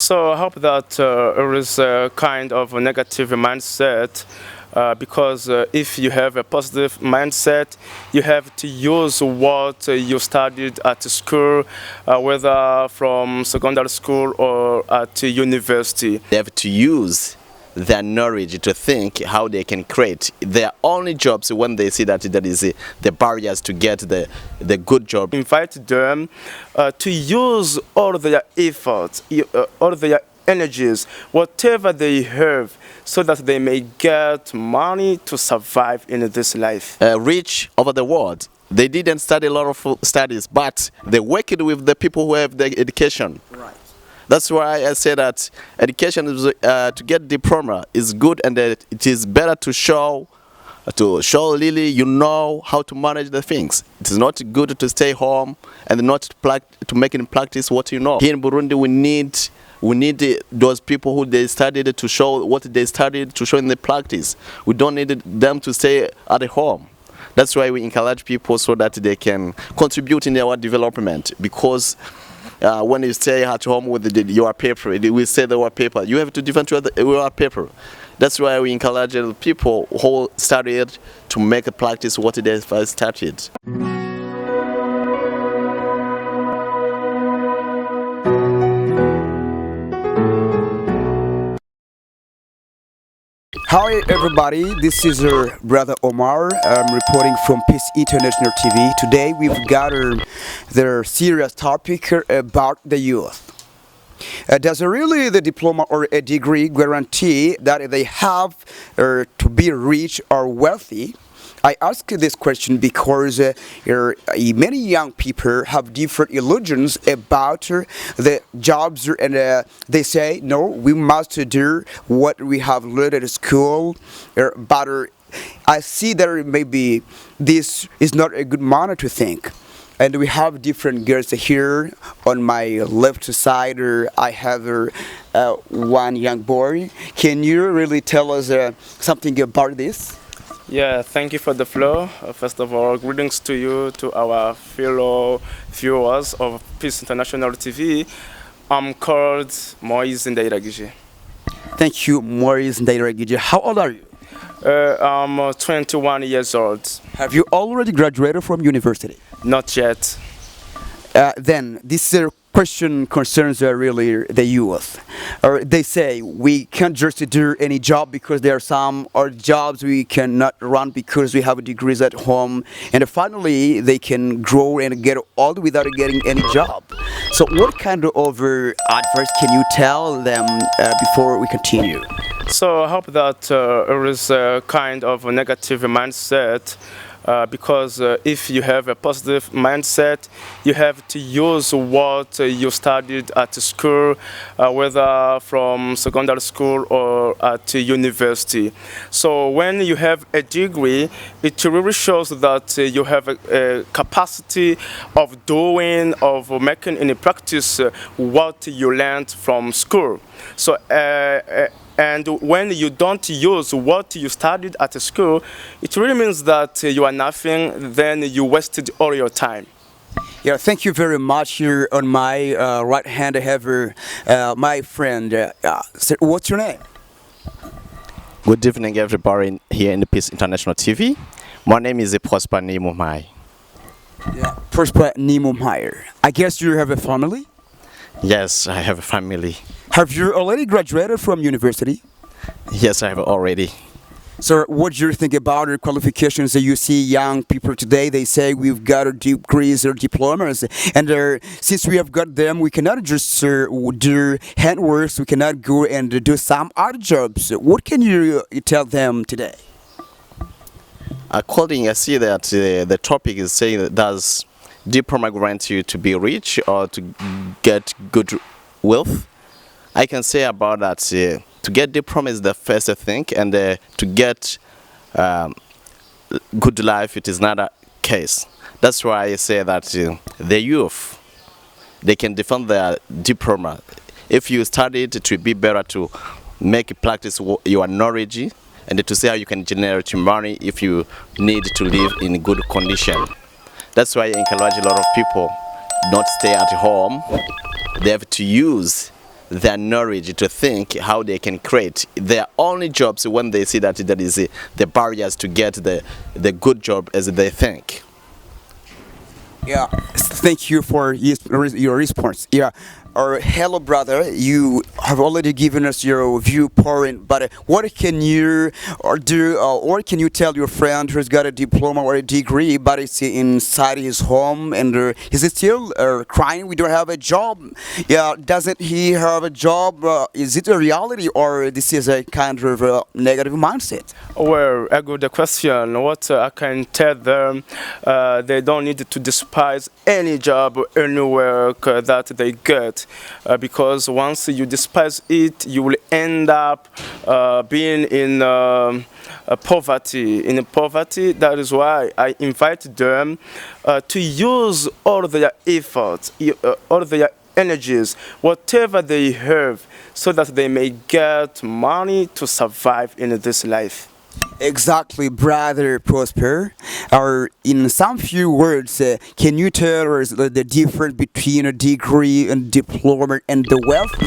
So I hope that there is a kind of a negative mindset because if you have a positive mindset, you have to use what you studied at school, whether from secondary school or at university. They have to use their knowledge to think how they can create their only jobs when they see that there is the barriers to get the good job. Invite them to use all their efforts, all their energies, whatever they have, so that they may get money to survive in this life. Rich over the world, they didn't study a lot of studies, but they worked with the people who have the education. Right. That's why I say that education is, to get diploma is good, and that it is better to show Lily you know how to manage the things. It is not good to stay home and not to make in practice what you know. Here in Burundi we need those people who they studied to show what they studied to show in the practice. We don't need them to stay at home. That's why we encourage people so that they can contribute in our development, because when you stay at home with your paper, we say the paper, you have to defend your paper. That's why we encourage people who studied to make a practice what they first started. Hi everybody, this is your brother Omar. I'm reporting from Peace International TV. Today we've got the serious topic about the youth. Does really the diploma or a degree guarantee that they have to be rich or wealthy? I ask this question because many young people have different illusions about the jobs, and they say, no, we must do what we have learned at school, but I see that maybe this is not a good manner to think. And we have different girls here. On my left side, I have one young boy. Can you really tell us something about this? Yeah, thank you for the floor. First of all, greetings to you, to our fellow viewers of Peace International TV. I'm called Moise Ndairagije. Thank you, Moise Ndairagije. How old are you? I'm 21 years old. Have you already graduated from university? Not yet. Then this question concerns really the youth. They say we can't just do any job because there are some or jobs we cannot run because we have degrees at home, and finally they can grow and get old without getting any job. So what kind of advice can you tell them before we continue? So I hope that there is a kind of a negative mindset. Because if you have a positive mindset, you have to use what you studied at school, whether from secondary school or at university. So when you have a degree, it really shows that you have a capacity of doing, of making in practice what you learned from school. So and when you don't use what you studied at school, it really means that you are nothing, then you wasted all your time. Yeah, thank you very much. Here on my right hand, I have my friend. What's your name? Good evening, everybody here in the Peace International TV. My name is Prosper Nimumai. Yeah, Prosper Nimumai. I guess you have a family? Yes, I have a family. Have you already graduated from university? Yes, I have already. So what do you think about your qualifications that you see young people today? They say we've got degrees or diplomas, and since we have got them, we cannot just do handworks, we cannot go and do some other jobs. What can you tell them today? I see that the topic is saying that does diploma grant you to be rich or to get good wealth? I can say about that, to get diploma is the first thing, and to get good life, it is not a case. That's why I say that the youth, they can defend their diploma. If you study it, it will be better to make practice your knowledge and to see how you can generate money if you need to live in good condition. That's why I encourage a lot of people not stay at home. They have to use their knowledge to think how they can create their only jobs when they see that there is the barriers to get the good job as they think. Yeah, thank you for your response. Yeah, hello, brother. You have already given us your viewpoint, but what can you do, or can you tell your friend who's got a diploma or a degree, but is inside his home and is he still crying? We don't have a job. Yeah, doesn't he have a job? Is it a reality, or this is a kind of negative mindset? Well, a good question. What I can tell them, they don't need to despise any job, any work that they get, because once you despise it, you will end up being in poverty. In poverty, that is why I invite them to use all their efforts, all their energies, whatever they have, so that they may get money to survive in this life. Exactly, brother Prosper. Or in some few words, can you tell us the difference between a degree and diploma and the wealthy?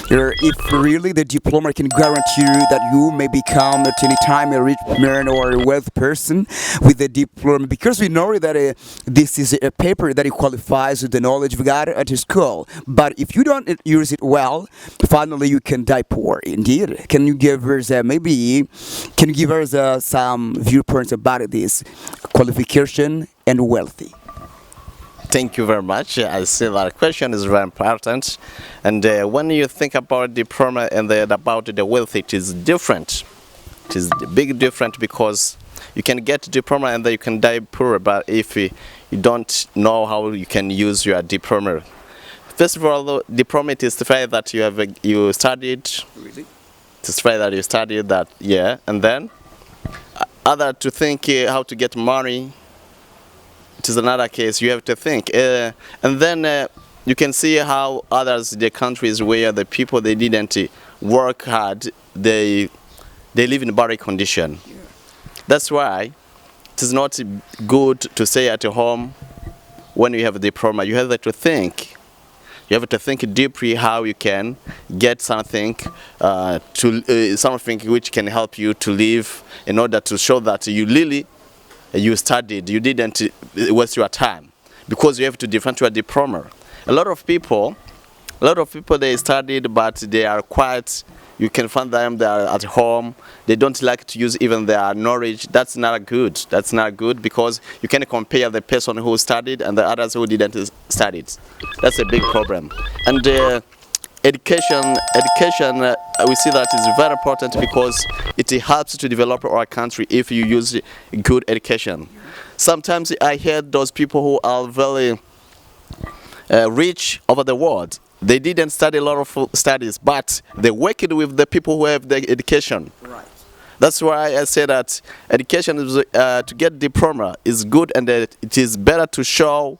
If really the diploma can guarantee you that you may become at any time a rich man or a wealthy person with a diploma, because we know that this is a paper that it qualifies with the knowledge we got at school. But if you don't use it well, finally you can die poor. Indeed, can you give us can you give us some viewpoints about this qualification and wealthy? Thank you very much. I see that question is very important. And when you think about diploma and about the wealth, it is different. It is a big different, because you can get diploma and then you can die poor. But if you don't know how you can use your diploma, first of all, the diploma testify that you studied. Really? Testify that you studied that year, and then other to think how to get money. It is another case. You have to think, and then you can see how others, the countries where the people they didn't work hard, they live in bad condition. Yeah. That's why it is not good to stay at home when you have a diploma. You have to think. You have to think deeply how you can get something something which can help you to live, in order to show that you studied, you didn't waste your time, because you have to defend your diploma. A lot of people they studied, but they are quiet. You can find them, they are at home. They don't like to use even their knowledge. That's not good. That's not good, because you can compare the person who studied and the others who didn't study. That's a big problem. And education, we see that is very important, because it helps to develop our country if you use good education. Sometimes I hear those people who are very rich over the world. They didn't study a lot of studies, but they worked with the people who have the education. Right. That's why I say that education is, to get diploma is good, and it is better to show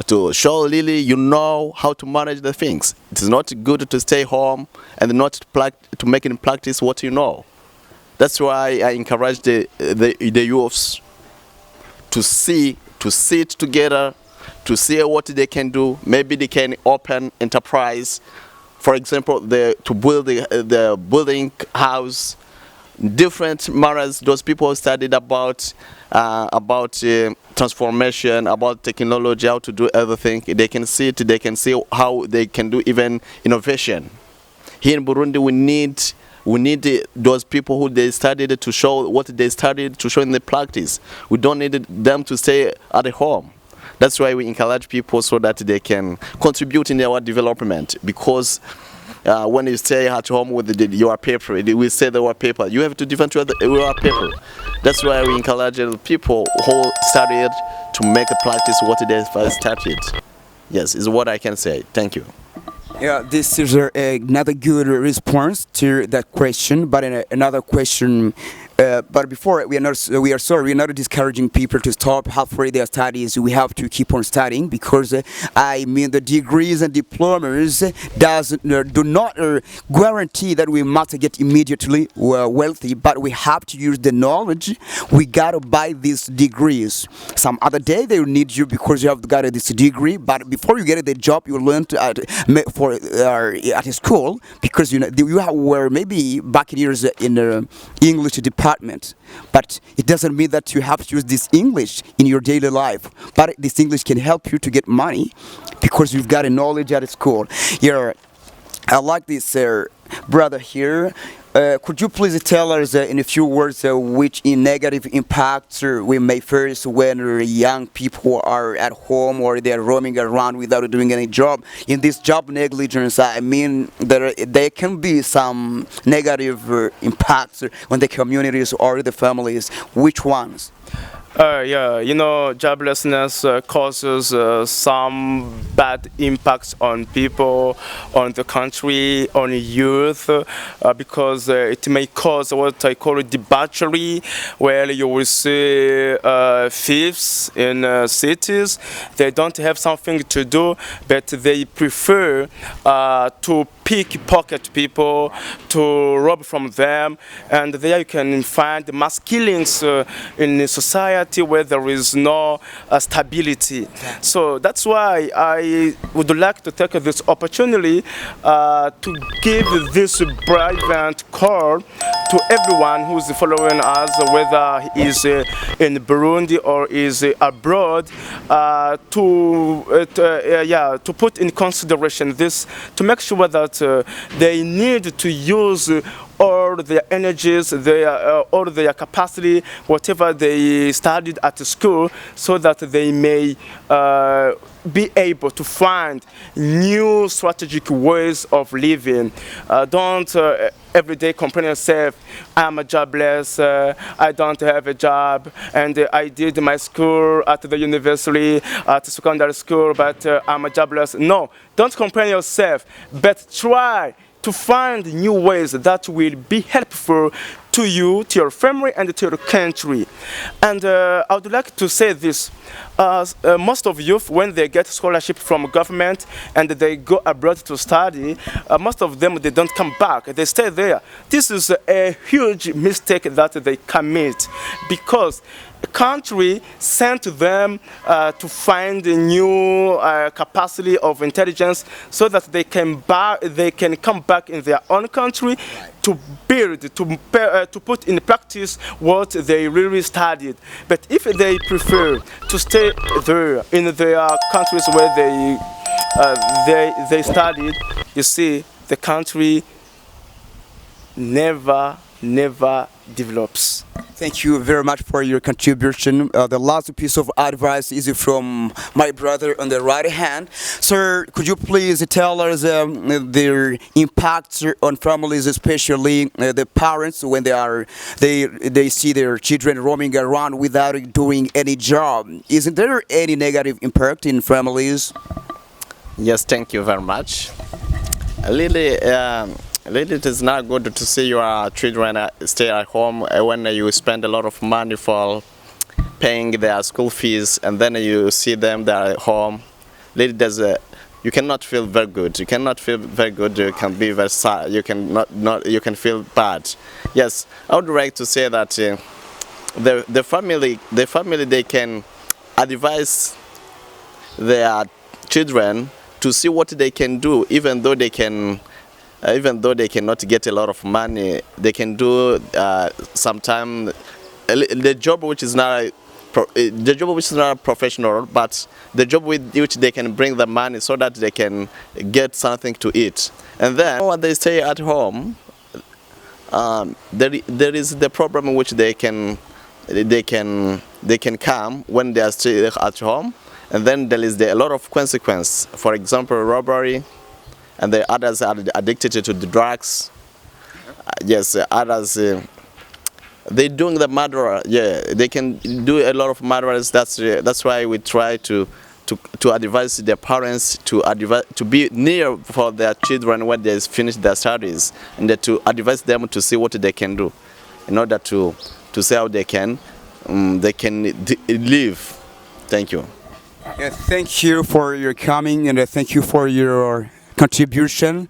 Lily you know how to manage the things. It is not good to stay home and not to make in practice what you know. That's why I encourage the youths to sit together, to see what they can do. Maybe they can open enterprise, for example, to build the building house, different matters. Those people studied about transformation, about technology, how to do everything. They can see how they can do even innovation. Here in Burundi, we need those people who they studied to show what they studied, to show in the practice. We don't need them to stay at home. That's why we encourage people so that they can contribute in our development. Because when you stay at home with your paper, we say the word paper. You have to defend your paper. That's why we encourage people who studied to make a practice what they first started. Yes, is what I can say. Thank you. Yeah, this is another good response to that question. But another question But before we are sorry, we're not discouraging people to stop halfway their studies. We have to keep on studying because I mean the degrees and diplomas do not guarantee that we must get immediately wealthy, but we have to use the knowledge we got to buy these degrees. Some other day they will need you because you have got this degree, but before you get the job you learned at a school, because were maybe back in years in the English department, but it doesn't mean that you have to use this English in your daily life, but this English can help you to get money because you've got a knowledge at school. Yeah, I like this brother here. Could you please tell us in a few words which negative impacts we may face when young people are at home or they're roaming around without doing any job? In this job negligence, I mean, there can be some negative impacts on the communities or the families. Which ones? Yeah, joblessness causes some bad impacts on people, on the country, on youth, because it may cause what I call debauchery, where you will see thieves in cities. They don't have something to do, but they prefer to pickpocket people, to rob from them, and there you can find mass killings in a society where there is no stability. So that's why I would like to take this opportunity to give this brilliant call to everyone who's following us, whether he is in Burundi or is abroad, to put in consideration this, to make sure that they need to use all their energies, all their capacity, whatever they studied at school, so that they may be able to find new strategic ways of living. Don't every day complain yourself, I'm jobless, I don't have a job, and I did my school at the university, at secondary school, but I'm jobless. No, don't complain yourself, but try to find new ways that will be helpful to you, to your family, and to your country. And I would like to say this. Most of youth, when they get scholarship from government and they go abroad to study, most of them, they don't come back. They stay there. This is a huge mistake that they commit, because a country sent them to find a new capacity of intelligence so that they can come back in their own country to build, to put in practice what they really studied. But if they prefer to stay there in their countries where they studied, you see, the country never develops. Thank you very much for your contribution. The last piece of advice is from my brother on the right hand. Sir, could you please tell us their impacts on families, especially the parents, when they see their children roaming around without doing any job? Isn't there any negative impact in families? Yes, thank you very much. Really, it is not good to see your children stay at home when you spend a lot of money for paying their school fees, and then you see them they're at home. Really, you cannot feel very good. You cannot feel very good. You can be very sad. You you can feel bad. Yes, I would like to say that the family they can advise their children to see what they can do, even though they cannot get a lot of money. They can do sometime the job which is not professional, but the job with which they can bring the money so that they can get something to eat. And then when they stay at home, there is the problem which they can come when they are still at home, and then there is a lot of consequence. For example, robbery, and the others are addicted to the drugs. Yes, others they doing the murder. Yeah, they can do a lot of murders. That's why we try to advise their parents to be near for their children when they finish their studies, and to advise them to see what they can do. in order to see how they can live. Thank you. Thank you for your coming and thank you for your contribution.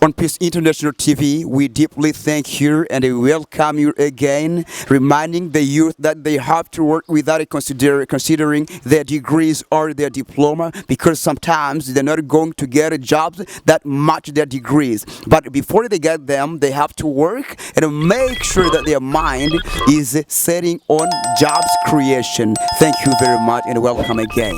On Peace International TV, we deeply thank you and we welcome you again, reminding the youth that they have to work without considering their degrees or their diploma, because sometimes they're not going to get jobs that match their degrees. But before they get them, they have to work and make sure that their mind is setting on jobs creation. Thank you very much and welcome again.